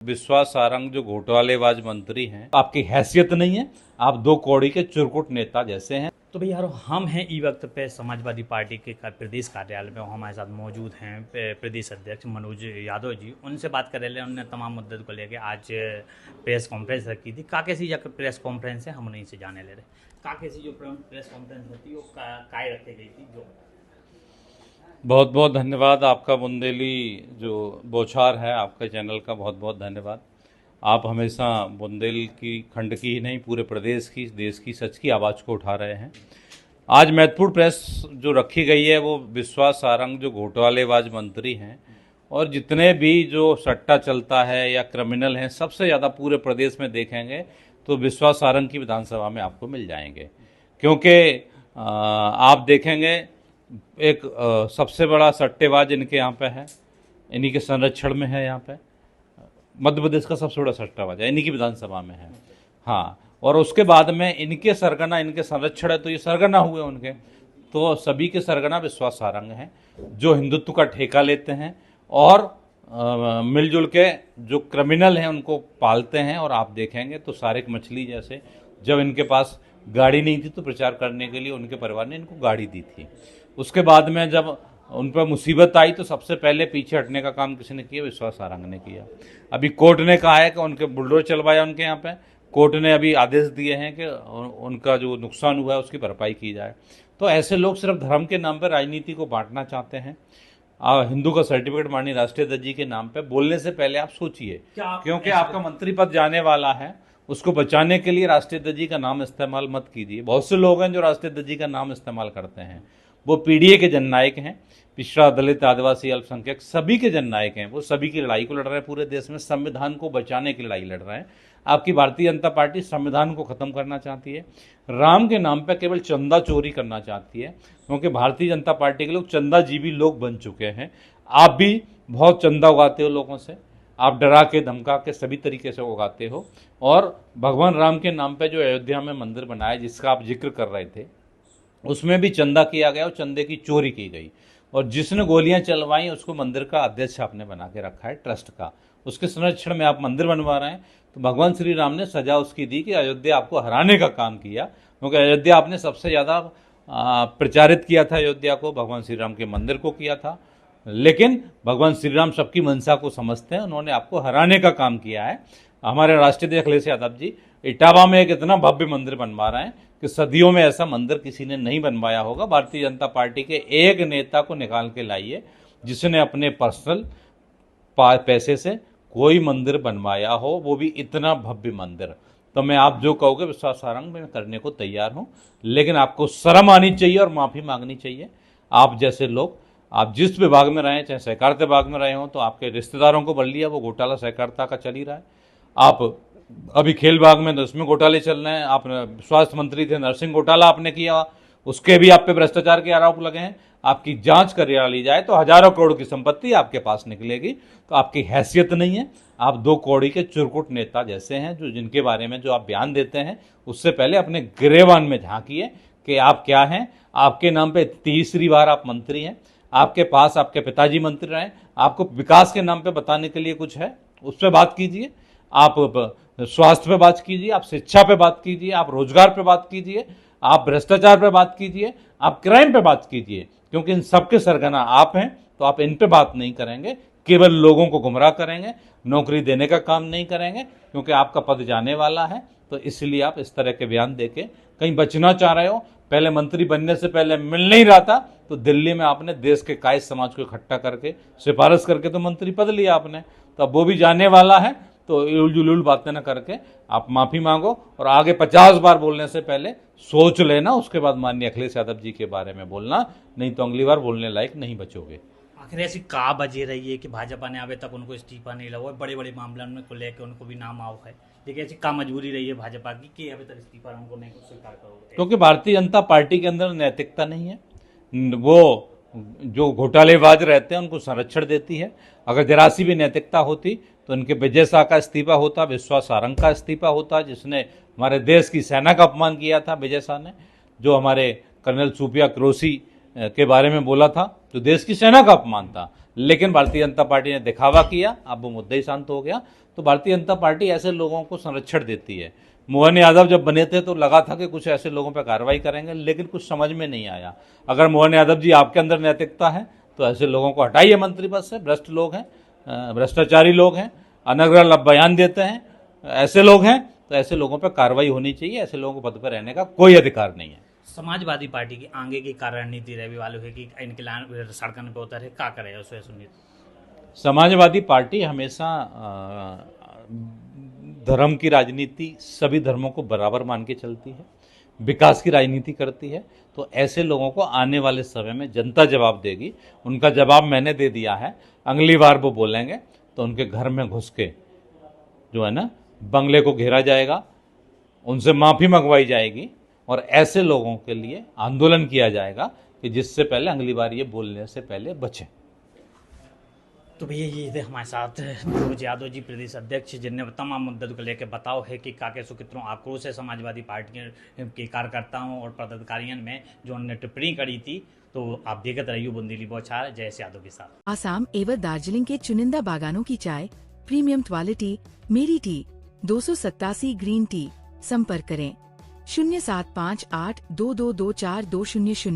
विश्वास सारंग जो घोटालेबाज मंत्री हैं, आपकी हैसियत नहीं है। आप दो कौड़ी के चुरकुट नेता जैसे हैं। तो भैया यार हम हैं ई वक्त पे समाजवादी पार्टी के प्रदेश कार्यालय में हमारे साथ मौजूद हैं प्रदेश अध्यक्ष मनोज यादव जी। उनसे बात कर रहे हैं, उन्होंने तमाम मुद्दे को लेकर आज प्रेस कॉन्फ्रेंस रखी थी। कैसी प्रेस कॉन्फ्रेंस है हम उन्हीं से जाने ले रहे। कैसी जो प्रेस कॉन्फ्रेंस होती है वो काय रखी गई थी जो। बहुत बहुत धन्यवाद आपका। बुंदेली जो बौछार है, आपके चैनल का बहुत बहुत धन्यवाद। आप हमेशा बुंदेल की खंड की ही नहीं, पूरे प्रदेश की, देश की, सच की आवाज़ को उठा रहे हैं। आज महत्वपूर्ण प्रेस जो रखी गई है वो विश्वास सारंग जो घोटालेबाज मंत्री हैं और जितने भी जो सट्टा चलता है या क्रिमिनल हैं, सबसे ज़्यादा पूरे प्रदेश में देखेंगे तो विश्वास सारंग की विधानसभा में आपको मिल जाएंगे। क्योंकि आप देखेंगे एक सबसे बड़ा सट्टेबाज इनके यहाँ पे है, इन्हीं के संरक्षण में है। यहाँ पे मध्य प्रदेश का सबसे बड़ा सट्टाबाज है, इन्हीं की विधानसभा में है। हाँ, और उसके बाद में इनके सरगना, इनके संरक्षण है, तो ये सरगना हुए उनके। तो सभी के सरगना विश्वास सारंग हैं जो हिंदुत्व का ठेका लेते हैं और मिलजुल के जो क्रिमिनल हैं उनको पालते हैं। और आप देखेंगे तो सारे मछली जैसे, जब इनके पास गाड़ी नहीं थी तो प्रचार करने के लिए उनके परिवार ने इनको गाड़ी दी थी। उसके बाद में जब उन पर मुसीबत आई तो सबसे पहले पीछे हटने का काम किसी ने किया? विश्वास सारंग ने किया। अभी कोर्ट ने कहा है कि उनके बुलडोजर चलवाया उनके यहाँ पे। कोर्ट ने अभी आदेश दिए हैं कि उनका जो नुकसान हुआ है उसकी भरपाई की जाए। तो ऐसे लोग सिर्फ धर्म के नाम पर राजनीति को बांटना चाहते हैं। हिंदू का सर्टिफिकेट माननीय राष्ट्रीय अध्यक्ष जी के नाम पे बोलने से पहले आप सोचिए, क्योंकि आपका मंत्री पद जाने वाला है। उसको बचाने के लिए राष्ट्रीय अध्यक्ष जी का नाम इस्तेमाल मत कीजिए। बहुत से लोग हैं जो राष्ट्रीय अध्यक्ष जी का नाम इस्तेमाल करते हैं। वो पीडीए के जननायक हैं, पिछड़ा, दलित, आदिवासी, अल्पसंख्यक सभी के जननायक हैं। वो सभी की लड़ाई को लड़ रहे हैं, पूरे देश में संविधान को बचाने की लड़ाई लड़ रहे हैं। आपकी भारतीय जनता पार्टी संविधान को खत्म करना चाहती है, राम के नाम पर केवल चंदा चोरी करना चाहती है। क्योंकि भारतीय जनता पार्टी के लोग चंदाजीवी लोग बन चुके हैं। आप भी बहुत चंदा उगाते हो लोगों से, आप डरा के धमका के सभी तरीके से उगाते हो। और भगवान राम के नाम पे जो अयोध्या में मंदिर बनाया जिसका आप जिक्र कर रहे थे, उसमें भी चंदा किया गया और चंदे की चोरी की गई। और जिसने गोलियां चलवाई उसको मंदिर का अध्यक्ष आपने बना के रखा है, ट्रस्ट का। उसके संरक्षण में आप मंदिर बनवा रहे हैं। तो भगवान श्री राम ने सजा उसकी दी कि अयोध्या आपको हराने का काम किया। क्योंकि अयोध्या आपने सबसे ज़्यादा प्रचारित किया था, अयोध्या को भगवान श्री राम के मंदिर को किया था। लेकिन भगवान श्री राम सबकी मंशा को समझते हैं, उन्होंने आपको हराने का काम किया है। हमारे राष्ट्रीय अध्यक्ष अखिलेश यादव जी इटावा में एक इतना भव्य मंदिर बनवा रहे हैं कि सदियों में ऐसा मंदिर किसी ने नहीं बनवाया होगा। भारतीय जनता पार्टी के एक नेता को निकाल के लाइए जिसने अपने पर्सनल पैसे से कोई मंदिर बनवाया हो, वो भी इतना भव्य मंदिर। तो मैं आप जो कहोगे विश्वास सारंग में करने को तैयार हूँ, लेकिन आपको शर्म आनी चाहिए और माफ़ी मांगनी चाहिए। आप जैसे लोग, आप जिस विभाग में रहे, चाहे सहकारिता विभाग में रहे हो, तो आपके रिश्तेदारों को बल लिया, वो घोटाला सहकारिता का चल ही रहा है। आप अभी खेल विभाग में तो उसमें घोटाले चल रहे हैं। आप स्वास्थ्य मंत्री थे, नर्सिंग घोटाला आपने किया, उसके भी आप पे भ्रष्टाचार के आरोप लगे हैं। आपकी जांच करा ली जाए तो हजारों करोड़ की संपत्ति आपके पास निकलेगी। तो आपकी हैसियत नहीं है। आप दो कौड़ी के चुरकुट नेता जैसे हैं, जो जिनके बारे में जो आप बयान देते हैं, उससे पहले अपने गिरेबान में झांकिए कि आप क्या हैं। आपके नाम पे तीसरी बार आप मंत्री हैं। आपके पास आपके पिताजी मंत्री रहे। आपको विकास के नाम पे बताने के लिए कुछ है, उस पर बात कीजिए। आप स्वास्थ्य पे बात कीजिए, आप शिक्षा पे बात कीजिए, आप रोजगार पे बात कीजिए, आप भ्रष्टाचार पे बात कीजिए, आप क्राइम पे बात कीजिए। क्योंकि इन सबके सरगना आप हैं, तो आप इन पे बात नहीं करेंगे, केवल लोगों को गुमराह करेंगे, नौकरी देने का काम नहीं करेंगे। क्योंकि आपका पद जाने वाला है, तो इसलिए आप इस तरह के बयान देके कहीं बचना चाह रहे हो। पहले मंत्री बनने से पहले मिल नहीं रहा था तो दिल्ली में आपने देश के कायस्थ समाज को इकट्ठा करके सिफारिश करके तो मंत्री पद लिया आपने। तो अब वो भी जाने वाला है, तो उलझुल बातें न करके आप माफ़ी मांगो और आगे 50 बार बोलने से पहले सोच लेना, उसके बाद माननीय अखिलेश यादव जी के बारे में बोलना, नहीं तो अगली बार बोलने लायक नहीं बचोगे। आखिर ऐसी का बजे रही है कि भाजपा ने अभी तक उनको इस्तीफा नहीं लगा, बड़े बड़े मामलों को लेकर उनको भी नाम आओ है, लेकिन ऐसी का मजबूरी रही है भाजपा की कि अभी तक इस्तीफा उनको नहीं स्वीकार करोगे? क्योंकि भारतीय जनता पार्टी के अंदर नैतिकता नहीं है। वो जो घोटालेबाज रहते हैं उनको संरक्षण देती है। अगर जरा सी भी नैतिकता होती तो उनके विजय शाह का इस्तीफा होता, विश्वास सारंग का इस्तीफा होता, जिसने हमारे देश की सेना का अपमान किया था। विजय शाह ने, जो हमारे कर्नल सूफिया क्रोसी के बारे में बोला था, जो देश की सेना का अपमान था, लेकिन भारतीय जनता पार्टी ने दिखावा किया, अब वो मुद्दा ही शांत हो गया। तो भारतीय जनता पार्टी ऐसे लोगों को संरक्षण देती है। मोहन यादव जब बने थे तो लगा था कि कुछ ऐसे लोगों पर कार्रवाई करेंगे, लेकिन कुछ समझ में नहीं आया। अगर मोहन यादव जी आपके अंदर नैतिकता है तो ऐसे लोगों को हटाइए मंत्री पद से। भ्रष्ट लोग हैं, भ्रष्टाचारी लोग हैं, अनर्गल बयान देते हैं, ऐसे लोग हैं, तो ऐसे लोगों पर कार्रवाई होनी चाहिए। ऐसे लोगों को पद पर रहने का कोई अधिकार नहीं है। समाजवादी पार्टी की आगे की क्या रणनीति रहे वाले है कि इनके सड़कन पे उतरे क्या करे उसे सुनिए। समाजवादी पार्टी हमेशा धर्म की राजनीति, सभी धर्मों को बराबर मान के चलती है, विकास की राजनीति करती है। तो ऐसे लोगों को आने वाले समय में जनता जवाब देगी। उनका जवाब मैंने दे दिया है। अगली बार वो बोलेंगे तो उनके घर में घुस के जो है ना, बंगले को घेरा जाएगा, उनसे माफ़ी मंगवाई जाएगी और ऐसे लोगों के लिए आंदोलन किया जाएगा कि जिससे पहले अगली बार ये बोलने से पहले बचें। तो भैया ये थे हमारे साथ मनोज यादव जी, प्रदेश अध्यक्ष, जिनने तमाम मुद्दों को लेकर बताओ है कि काके सो कितनों आक्रोश है समाजवादी पार्टी के कार्यकर्ताओं और पदाधिकारियों में जो उन्होंने टिप्पणी करी थी। तो आप देखते रहिए बुंदेली बौछार जयेश यादव के साथ। आसाम एवं दार्जिलिंग के चुनिंदा बागानों की चाय, प्रीमियम क्वालिटी, मेरी टी, 287 ग्रीन टी। संपर्क करें 07582224 200।